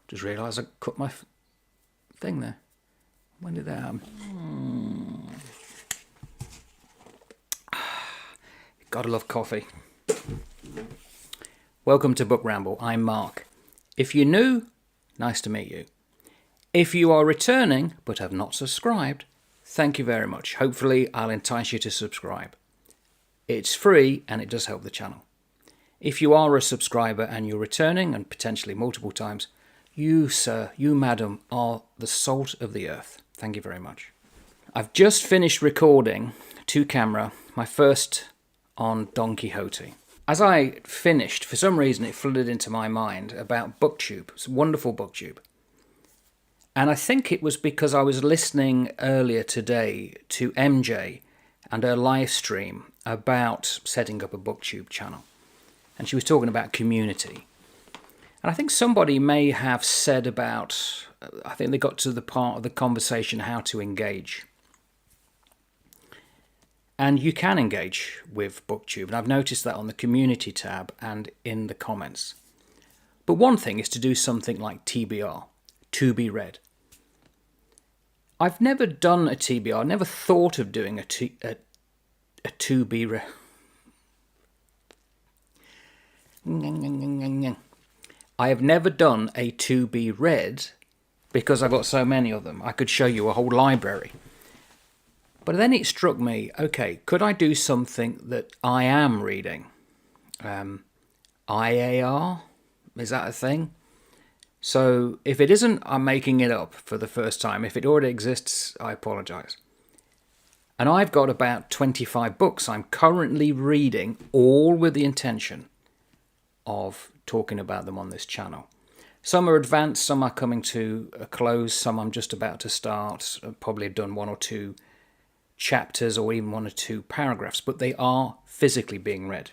Just realised I cut my thing there. When did that happen? Gotta love coffee. Welcome to Book Ramble. I'm Mark. If you're new, nice to meet you. If you are returning but have not subscribed, thank you very much. Hopefully I'll entice you to subscribe. It's free and it does help the channel. If you are a subscriber and you're returning, and potentially multiple times, you, sir, you, madam, are the salt of the earth. Thank you very much. I've just finished recording to camera my first on Don Quixote. As I finished, for some reason it flooded into my mind about BookTube. It's a wonderful BookTube. And I think it was because I was listening earlier today to MJ and her live stream about setting up a BookTube channel. And she was talking about community. And I think somebody may have said about, I think they got to the part of the conversation how to engage. And you can engage with BookTube. And I've noticed that on the community tab and in the comments. But one thing is to do something like TBR, to be read. I've never done a TBR, never thought of doing a to be read. I have never done a to be read because I've got so many of them. I could show you a whole library. But then it struck me, okay, could I do something that I am reading? IAR? Is that a thing? So if it isn't, I'm making it up for the first time. If it already exists, I apologise. And I've got about 25 books I'm currently reading, all with the intention of talking about them on this channel. Some are advanced, some are coming to a close, some I'm just about to start. I've probably done one or two chapters or even one or two paragraphs, but they are physically being read.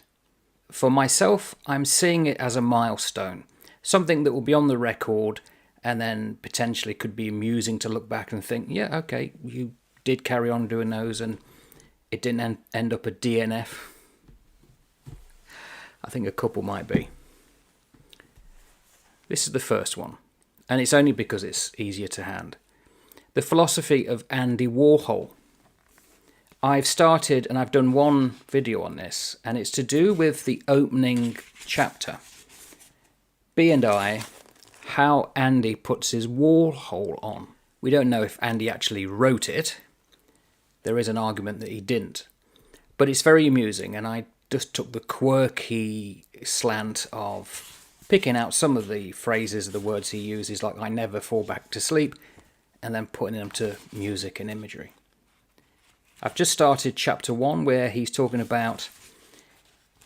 For myself, I'm seeing it as a milestone, something that will be on the record and then potentially could be amusing to look back and think, yeah, okay, you did carry on doing those and it didn't end up a DNF. I think a couple might be. This is the first one, and it's only because it's easier to hand. The Philosophy of Andy Warhol. I've started and I've done one video on this, and it's to do with the opening chapter. B and I, how Andy puts his Warhol on. We don't know if Andy actually wrote it. There is an argument that he didn't. But it's very amusing, and I just took the quirky slant of picking out some of the phrases, the words he uses, like I never fall back to sleep, and then putting them to music and imagery. I've just started chapter 1 where he's talking about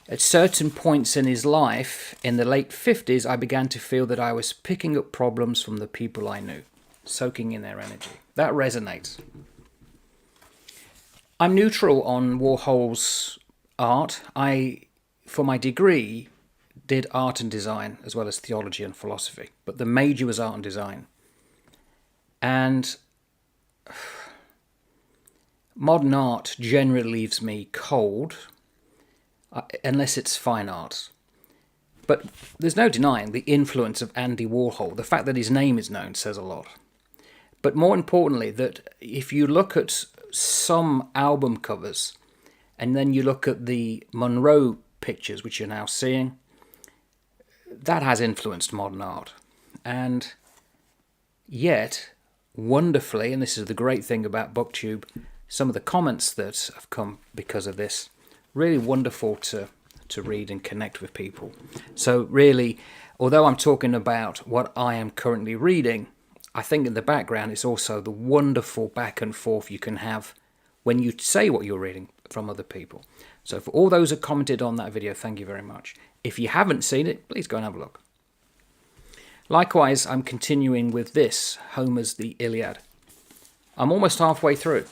at certain points in his life, in the late 50s, I began to feel that I was picking up problems from the people I knew, soaking in their energy. That resonates. I'm neutral on Warhol's art. For my degree, did art and design as well as theology and philosophy, but the major was art and design. And modern art generally leaves me cold, unless it's fine art. But there's no denying the influence of Andy Warhol. The fact that his name is known says a lot. But more importantly, that if you look at some album covers and then you look at the Monroe pictures, which you're now seeing, that has influenced modern art. And yet, wonderfully, and this is the great thing about BookTube, some of the comments that have come because of this, really wonderful to read and connect with people. So really, although I'm talking about what I am currently reading, I think in the background it's also the wonderful back and forth you can have when you say what you're reading from other people. So for all those who commented on that video, thank you very much. If you haven't seen it, please go and have a look. Likewise, I'm continuing with this, Homer's The Iliad. I'm almost halfway through.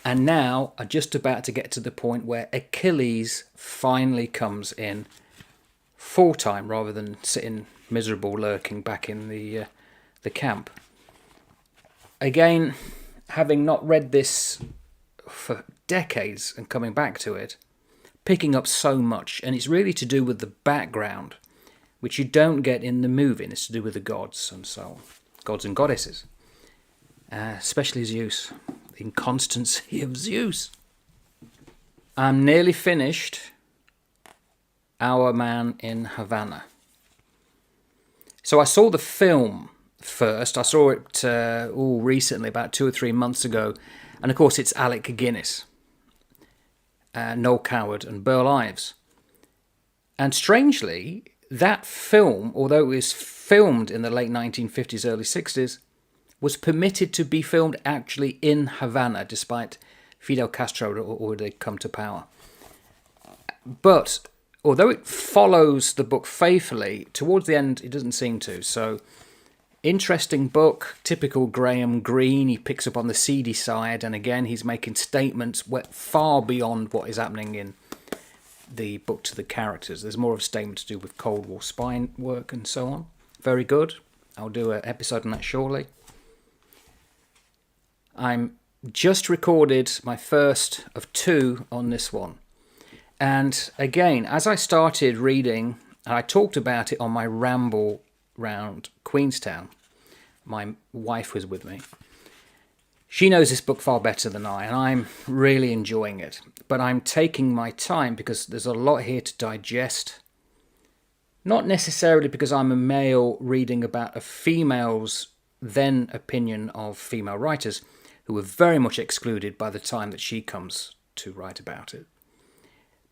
And now I'm just about to get to the point where Achilles finally comes in full time rather than sitting miserable lurking back in the camp. Again, having not read this for decades and coming back to it, picking up so much, and it's really to do with the background which you don't get in the movie, and it's to do with the gods and so on. Gods and goddesses. Especially Zeus. The inconstancy of Zeus. I'm nearly finished Our Man in Havana. So I saw the film first. I saw it recently, about 2 or 3 months ago. And of course it's Alec Guinness, Noel Coward and Burl Ives. And strangely, that film, although it was filmed in the late 1950s, early 60s, was permitted to be filmed actually in Havana, despite Fidel Castro had already come to power. But although it follows the book faithfully, towards the end it doesn't seem to. So, interesting book, typical Graham Greene. He picks up on the seedy side, and again he's making statements far beyond what is happening in the book to the characters. There's more of a statement to do with Cold War spy work and so on. Very good. I'll do an episode on that shortly. I'm just recorded my first of 2 on this one. And again, as I started reading, and I talked about it on my ramble round Queenstown, my wife was with me. She knows this book far better than I, and I'm really enjoying it. But I'm taking my time because there's a lot here to digest. Not necessarily because I'm a male reading about a female's then opinion of female writers, who were very much excluded by the time that she comes to write about it.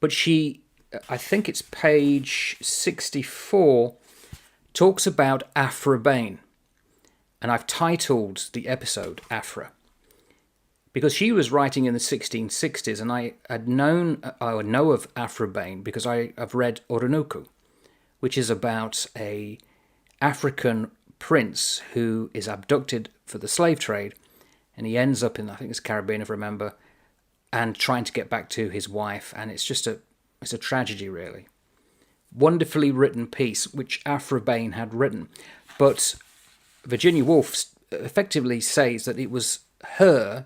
But she, I think it's page 64, talks about Aphra Behn. And I've titled the episode Aphra, because she was writing in the 1660s, and I know of Aphra Behn because I've read Oronuku, which is about a African prince who is abducted for the slave trade, and he ends up in, I think it's Caribbean if I remember, and trying to get back to his wife, and it's a tragedy really. Wonderfully written piece, which Aphra Behn had written, but Virginia Woolf effectively says that it was her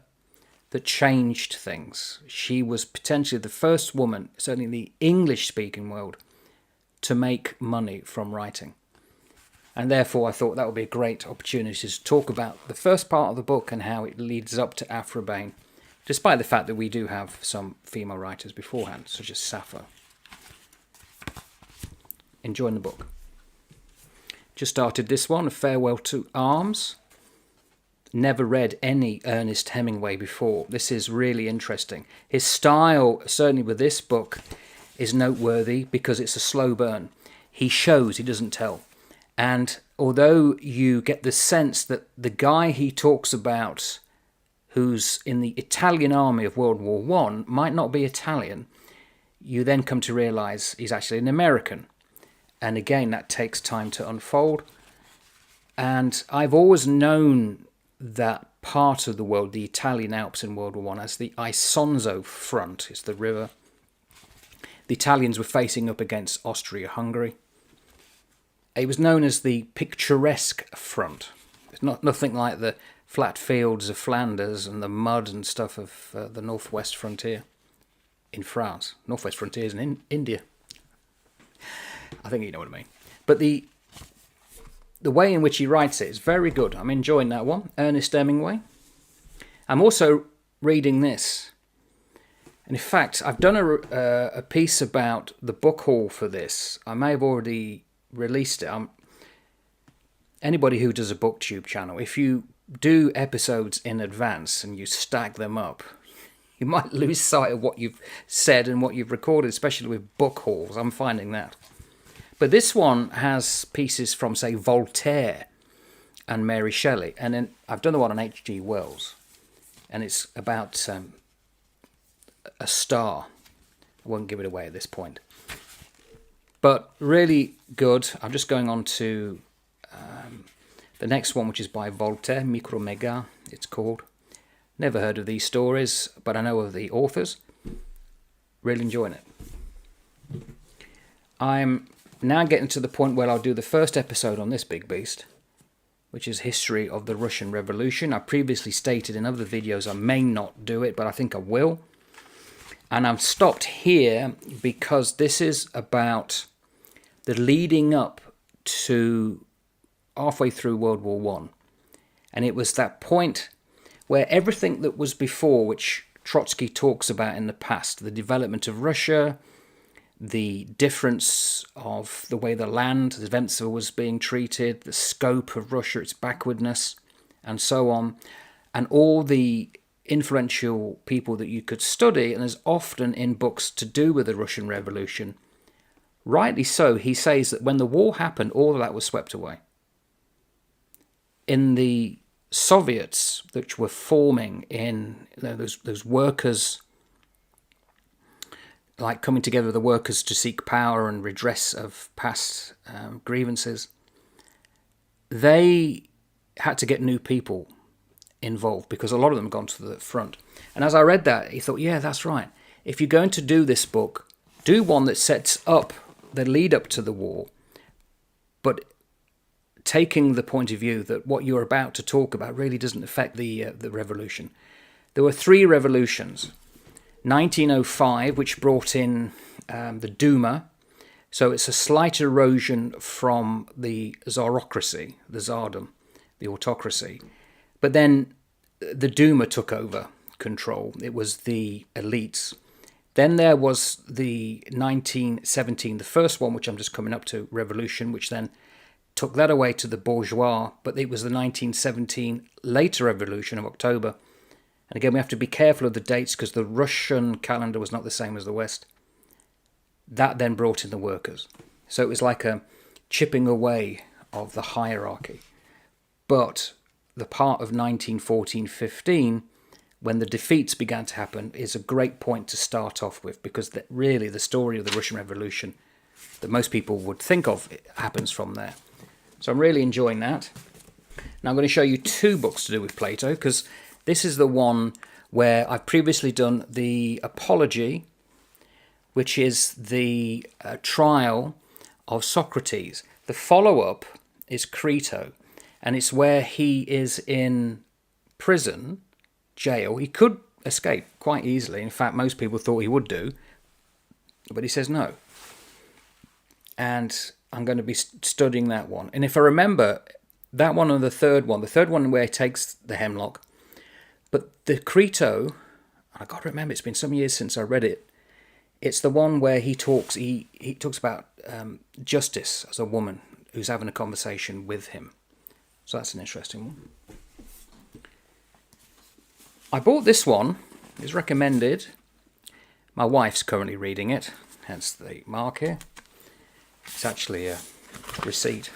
that changed things. She was potentially the first woman, certainly in the English-speaking world, to make money from writing. And therefore I thought that would be a great opportunity to talk about the first part of the book and how it leads up to Aphra Behn, despite the fact that we do have some female writers beforehand, such as Sappho. Enjoying the book. Just started this one, A Farewell to Arms. Never read any Ernest Hemingway before. This is really interesting. His style, certainly with this book, is noteworthy because it's a slow burn. He shows, he doesn't tell. And although you get the sense that the guy he talks about, who's in the Italian army of World War I, might not be Italian, you then come to realise he's actually an American. And again, that takes time to unfold. And I've always known that part of the world, the Italian Alps in World War I, as the Isonzo front. It's the river. The Italians were facing up against Austria-Hungary. It was known as the picturesque front. It's nothing like the flat fields of Flanders and the mud and stuff of the northwest frontier in France. Northwest frontier is in India. I think you know what I mean. But the way in which he writes it is very good. I'm enjoying that one. Ernest Hemingway. I'm also reading this. And in fact, I've done a piece about the book haul for this. I may have already released it. Anybody who does a booktube channel, if you do episodes in advance and you stack them up, you might lose sight of what you've said and what you've recorded, especially with book hauls. I'm finding that. But this one has pieces from, say, Voltaire and Mary Shelley. And then I've done the one on H.G. Wells. And it's about a star. I won't give it away at this point. But really good. I'm just going on to the next one, which is by Voltaire, Microméga, it's called. Never heard of these stories, but I know of the authors. Really enjoying it. I'm now getting to the point where I'll do the first episode on this big beast, which is History of the Russian Revolution. I previously stated in other videos I may not do it, but I think I will. And I've stopped here because this is about the leading up to halfway through World War One, and it was that point where everything that was before, which Trotsky talks about in the past, the development of Russia, the difference of the way the land, the events was being treated, the scope of Russia, its backwardness, and so on, and all the influential people that you could study, and there's often in books to do with the Russian Revolution. Rightly so, he says that when the war happened, all of that was swept away. In the Soviets, which were forming in those workers, like coming together, the workers to seek power and redress of past grievances, they had to get new people involved because a lot of them had gone to the front. And as I read that, he thought, yeah, that's right. If you're going to do this book, do one that sets up the lead up to the war, but taking the point of view that what you're about to talk about really doesn't affect the revolution. There were 3 revolutions. 1905, which brought in the Duma, so it's a slight erosion from the Tsarocracy, the Tsardom, the autocracy. But then the Duma took over control. It was the elites. Then there was the 1917, the first one, which I'm just coming up to, revolution, which then took that away to the bourgeois, but it was the 1917 later revolution of October. And again, we have to be careful of the dates because the Russian calendar was not the same as the West. That then brought in the workers. So it was like a chipping away of the hierarchy. But the part of 1914-15, when the defeats began to happen, is a great point to start off with, because really the story of the Russian Revolution that most people would think of happens from there. So I'm really enjoying that. Now I'm going to show you 2 books to do with Plato, because this is the one where I've previously done the Apology, which is the trial of Socrates. The follow-up is Crito, and it's where he is in prison, jail. He could escape quite easily. In fact, most people thought he would do, but he says no. And I'm going to be studying that one. And if I remember, that one and the third one where he takes the hemlock, but the Crito, I've got to remember, it's been some years since I read it, it's the one where he talks about justice as a woman who's having a conversation with him. So that's an interesting one. I bought this one. It's recommended. My wife's currently reading it, hence the mark here. It's actually a receipt.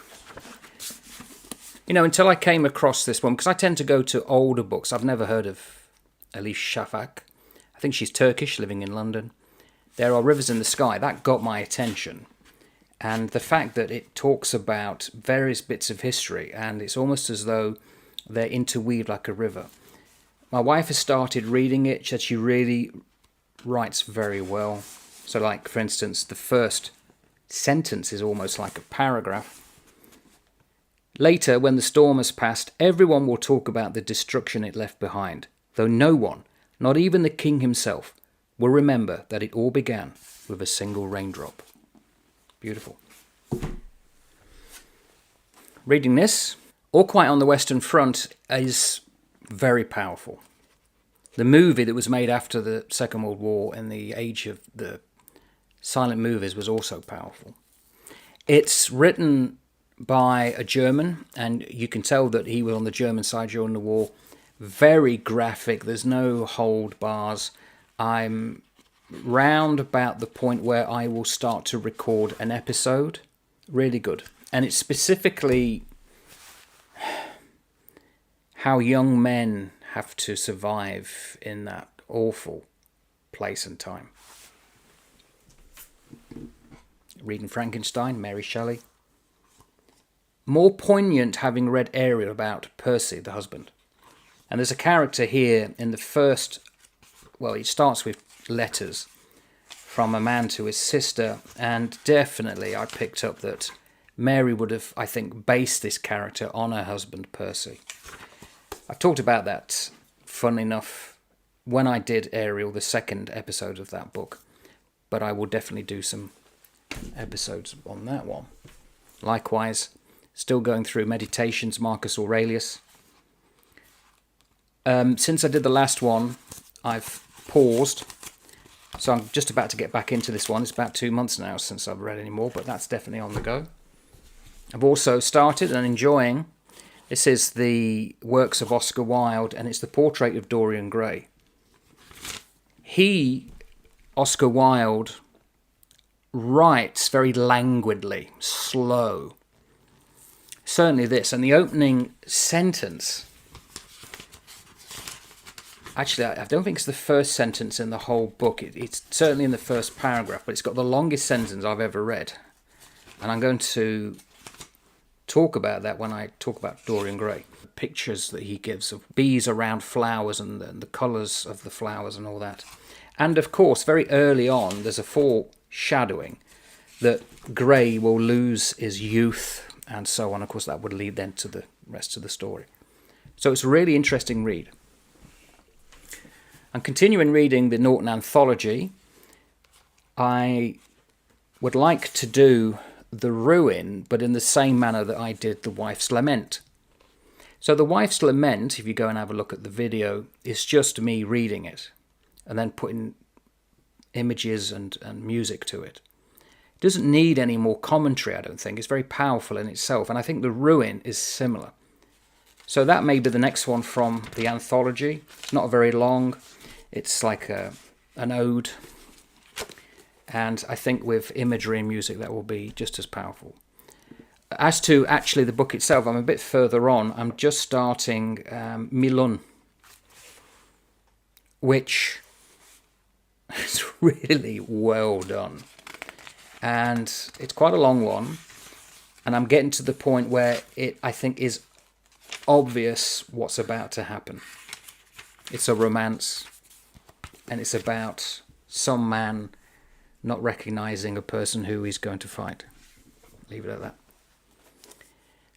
You know, until I came across this one, because I tend to go to older books. I've never heard of Elif Shafak. I think she's Turkish, living in London. There Are Rivers in the Sky. That got my attention. And the fact that it talks about various bits of history, and it's almost as though they're interweaved like a river. My wife has started reading it. She really writes very well. So, like, for instance, the first sentence is almost like a paragraph. Later, when the storm has passed, everyone will talk about the destruction it left behind, though no one, not even the king himself, will remember that it all began with a single raindrop. Beautiful. Reading this, All Quiet on the Western Front, is very powerful. The movie that was made after the Second World War in the age of the silent movies was also powerful. It's written by a German, and you can tell that he was on the German side during the war. Very graphic, there's no hold bars. I'm round about the point where I will start to record an episode. Really good. And it's specifically how young men have to survive in that awful place and time. Reading Frankenstein, Mary Shelley. More poignant having read Ariel about Percy, the husband. And there's a character here in the first, well, it starts with letters from a man to his sister, and definitely I picked up that Mary would have, I think, based this character on her husband, Percy. I've talked about that, fun enough, when I did Ariel, the second episode of that book, but I will definitely do some episodes on that one. likewise. Still going through Meditations, Marcus Aurelius. Since I did the last one, I've paused. So I'm just about to get back into this one. It's about 2 months now since I've read any more, but that's definitely on the go. I've also started and enjoying, this is the works of Oscar Wilde, and it's the portrait of Dorian Gray. Oscar Wilde, writes very languidly, slow. Certainly this, and the opening sentence, actually I don't think it's the first sentence in the whole book, it's certainly in the first paragraph, but it's got the longest sentence I've ever read. And I'm going to talk about that when I talk about Dorian Gray. The pictures that he gives of bees around flowers and the colours of the flowers and all that. And of course, very early on, there's a foreshadowing that Gray will lose his youth and so on. Of course, that would lead then to the rest of the story. So it's a really interesting read. I'm continuing reading the Norton Anthology. I would like to do The Ruin, but in the same manner that I did The Wife's Lament. So The Wife's Lament, if you go and have a look at the video, is just me reading it and then putting images and music to it. It doesn't need any more commentary, I don't think. It's very powerful in itself, and I think The Ruin is similar. So that may be the next one from the anthology. It's not very long. It's like an ode. And I think with imagery and music, that will be just as powerful. As to actually the book itself, I'm a bit further on. I'm just starting Milon, which is really well done. And it's quite a long one. And I'm getting to the point where it, I think, is obvious what's about to happen. It's a romance. And it's about some man not recognizing a person who he's going to fight. Leave it at that.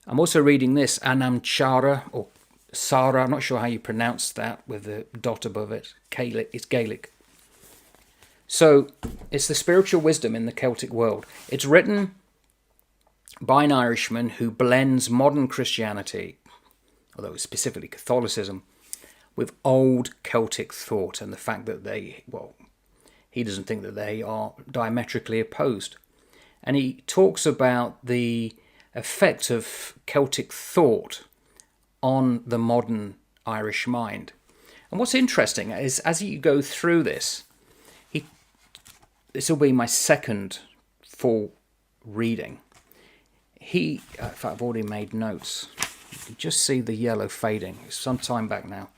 I'm also reading this, Anam Cara, or Sara, I'm not sure how you pronounce that, with the dot above it. Gaelic, it's Gaelic. So, it's the spiritual wisdom in the Celtic world. It's written by an Irishman who blends modern Christianity, although it's specifically Catholicism, with old Celtic thought and the fact that he doesn't think that they are diametrically opposed. And he talks about the effect of Celtic thought on the modern Irish mind. And what's interesting is, as you go through this, this will be my second full reading. In fact, I've already made notes. You can just see the yellow fading. It's some time back now.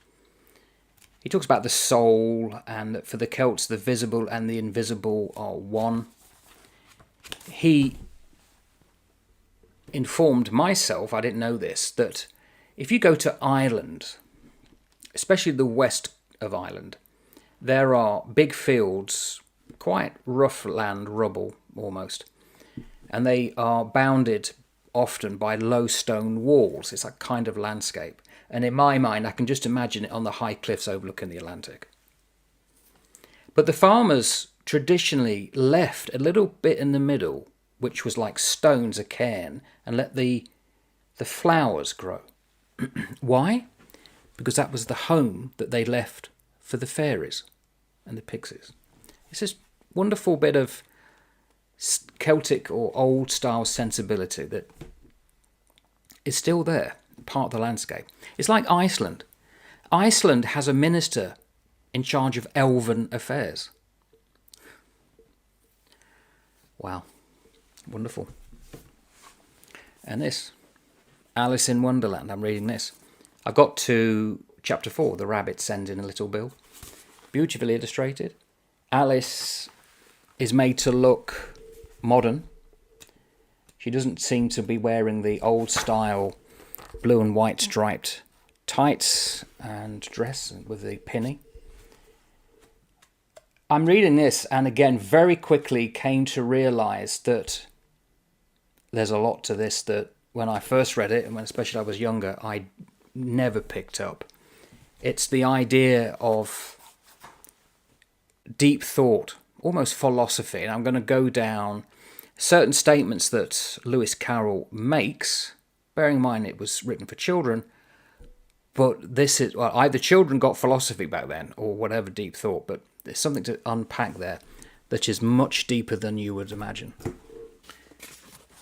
He talks about the soul, and that for the Celts, the visible and the invisible are one. He informed myself, I didn't know this, that if you go to Ireland, especially the west of Ireland, there are big fields, quite rough land, rubble almost, and they are bounded often by low stone walls. It's that kind of landscape. And in my mind, I can just imagine it on the high cliffs overlooking the Atlantic. But the farmers traditionally left a little bit in the middle, which was like stones, a cairn, and let the flowers grow. Why? Because that was the home that they left for the fairies and the pixies. It's this wonderful bit of Celtic or old style sensibility that is still there, part of the landscape. It's like Iceland. Iceland has a minister in charge of elven affairs. Wow. Wonderful. And this, Alice in Wonderland. I'm reading this. I got to chapter 4, The Rabbit Sends in a Little Bill. Beautifully illustrated. Alice is made to look modern. She doesn't seem to be wearing the old style blue and white striped tights and dress with the pinny. I'm reading this and again very quickly came to realise that there's a lot to this that when I first read it, and when especially I was younger, I never picked up. It's the idea of deep thought, almost philosophy, and I'm going to go down certain statements that Lewis Carroll makes, bearing in mind it was written for children, but this is, well, either children got philosophy back then or whatever deep thought, but there's something to unpack there that is much deeper than you would imagine.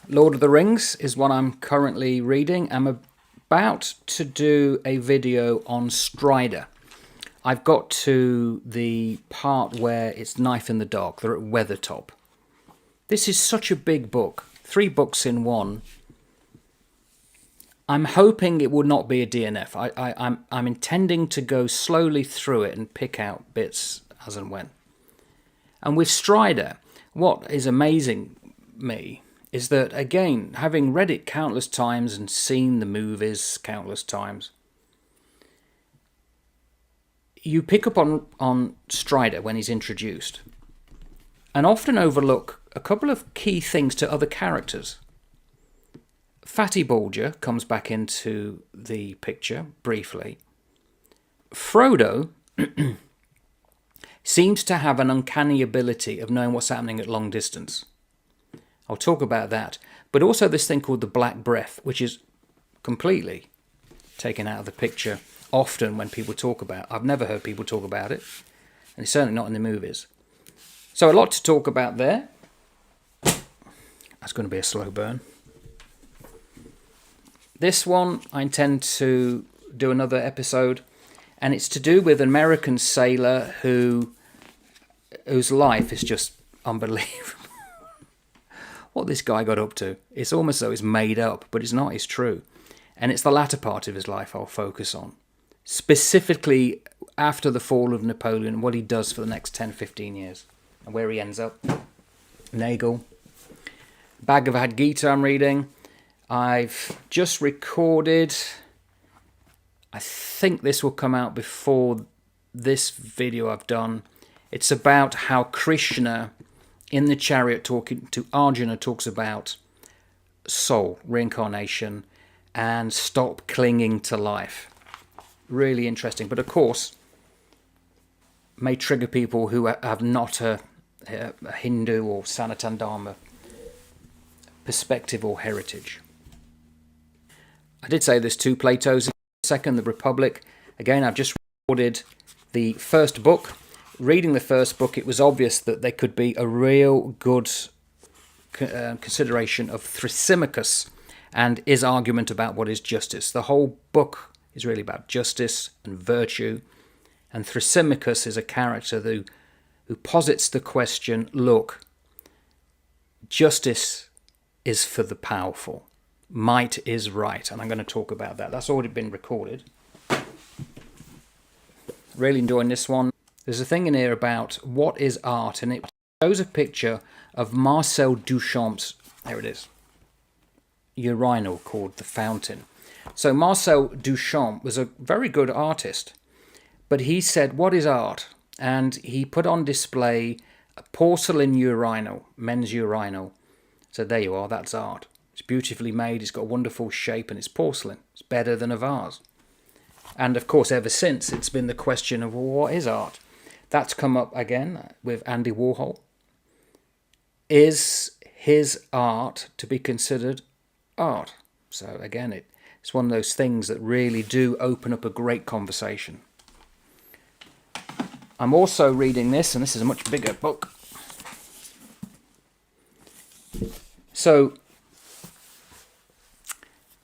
Lord of the Rings is what I'm currently reading. I'm about to do a video on Strider. I've got to the part where it's knife in the dark. They're at Weathertop. This is such a big book. 3 books in one. I'm hoping it will not be a DNF. I'm intending to go slowly through it and pick out bits as and when. And with Strider, what is amazing me is that, again, having read it countless times and seen the movies countless times, you pick up on Strider when he's introduced and often overlook a couple of key things to other characters. Fatty Bulger comes back into the picture briefly. Frodo seems to have an uncanny ability of knowing what's happening at long distance. I'll talk about that. But also this thing called the Black Breath, which is completely taken out of the picture often when people talk about it. I've never heard people talk about it, and it's certainly not in the movies. So a lot to talk about there. That's going to be a slow burn. This one, I intend to do another episode, and it's to do with an American sailor whose life is just unbelievable. What this guy got up to. It's almost as though it's made up, but it's not, it's true. And it's the latter part of his life I'll focus on. Specifically after the fall of Napoleon, what he does for the next 10, 15 years, and where he ends up. Nagle. Bhagavad Gita I'm reading. I've just recorded, I think this will come out before this video I've done. It's about how Krishna, in the chariot talking to Arjuna, talks about soul, reincarnation, and stop clinging to life. Really interesting, but of course, may trigger people who have not a Hindu or Sanatana Dharma perspective or heritage. I did say there's 2 Platos. Second, the Republic. Again, I've just recorded the first book. Reading the first book, it was obvious that there could be a real good consideration of Thrasymachus and his argument about what is justice. The whole book is really about justice and virtue, and Thrasymachus is a character who posits the question, look, justice is for the powerful. Might is right, and I'm going to talk about that. That's already been recorded. Really enjoying this one. There's a thing in here about what is art, and it shows a picture of Marcel Duchamp's, there it is, urinal called The Fountain. So Marcel Duchamp was a very good artist, but he said, what is art? And he put on display a porcelain urinal, men's urinal. So there you are, that's art. It's beautifully made, it's got a wonderful shape, and it's porcelain. It's better than a vase. And of course, ever since, it's been the question of, well, what is art? That's come up again with Andy Warhol. Is his art to be considered art? So again, it's one of those things that really do open up a great conversation. I'm also reading this, and this is a much bigger book. So,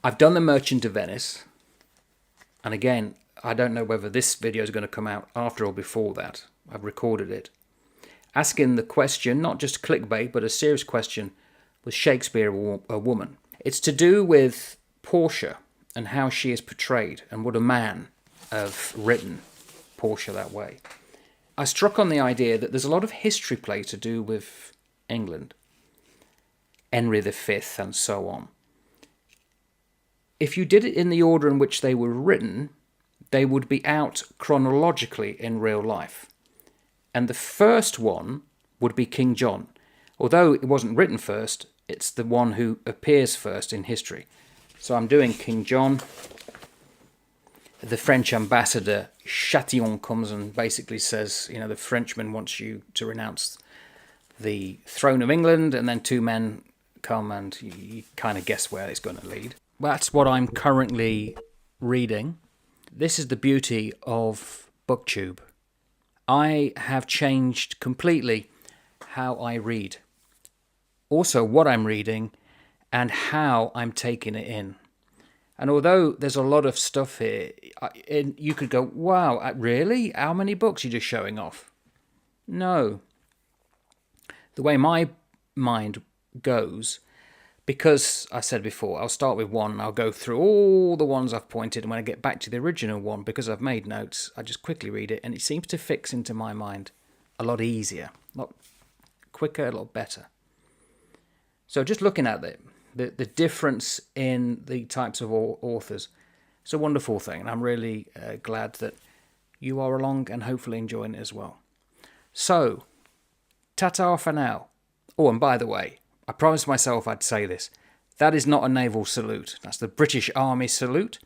I've done The Merchant of Venice, and again, I don't know whether this video is going to come out after or before that. I've recorded it. Asking the question, not just clickbait, but a serious question, was Shakespeare a woman? It's to do with Portia and how she is portrayed, and would a man have written Portia that way? I struck on the idea that there's a lot of history play to do with England, Henry V and so on. If you did it in the order in which they were written, they would be out chronologically in real life. And the first one would be King John. Although it wasn't written first, it's the one who appears first in history. So I'm doing King John. The French ambassador Chatillon comes and basically says, you know, the Frenchman wants you to renounce the throne of England, and then two men come and you kind of guess where it's going to lead. That's what I'm currently reading. This is the beauty of BookTube. I have changed completely how I read. Also what I'm reading and how I'm taking it in. And although there's a lot of stuff here, you could go, wow, really? How many books are you just showing off? No. The way my mind goes, because I said before, I'll start with one, I'll go through all the ones I've pointed, and when I get back to the original one, because I've made notes, I just quickly read it, and it seems to fix into my mind a lot easier, a lot quicker, a lot better. So just looking at the difference in the types of authors, it's a wonderful thing, and I'm really glad that you are along and hopefully enjoying it as well. So, ta-ta for now. Oh, and by the way, I promised myself I'd say this. That is not a naval salute. That's the British Army salute.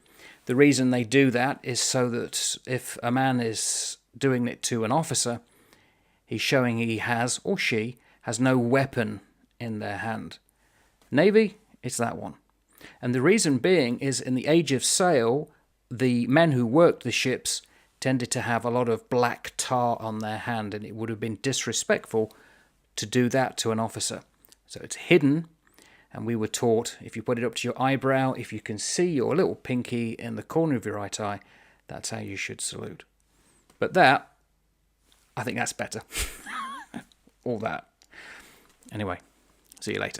The reason they do that is so that if a man is doing it to an officer, he's showing he has, or she, has no weapon in their hand. Navy, it's that one. And the reason being is in the age of sail, the men who worked the ships tended to have a lot of black tar on their hand, and it would have been disrespectful to do that to an officer. So it's hidden, and we were taught if you put it up to your eyebrow, if you can see your little pinky in the corner of your right eye, that's how you should salute. But that, I think that's better. All that. Anyway, see you later.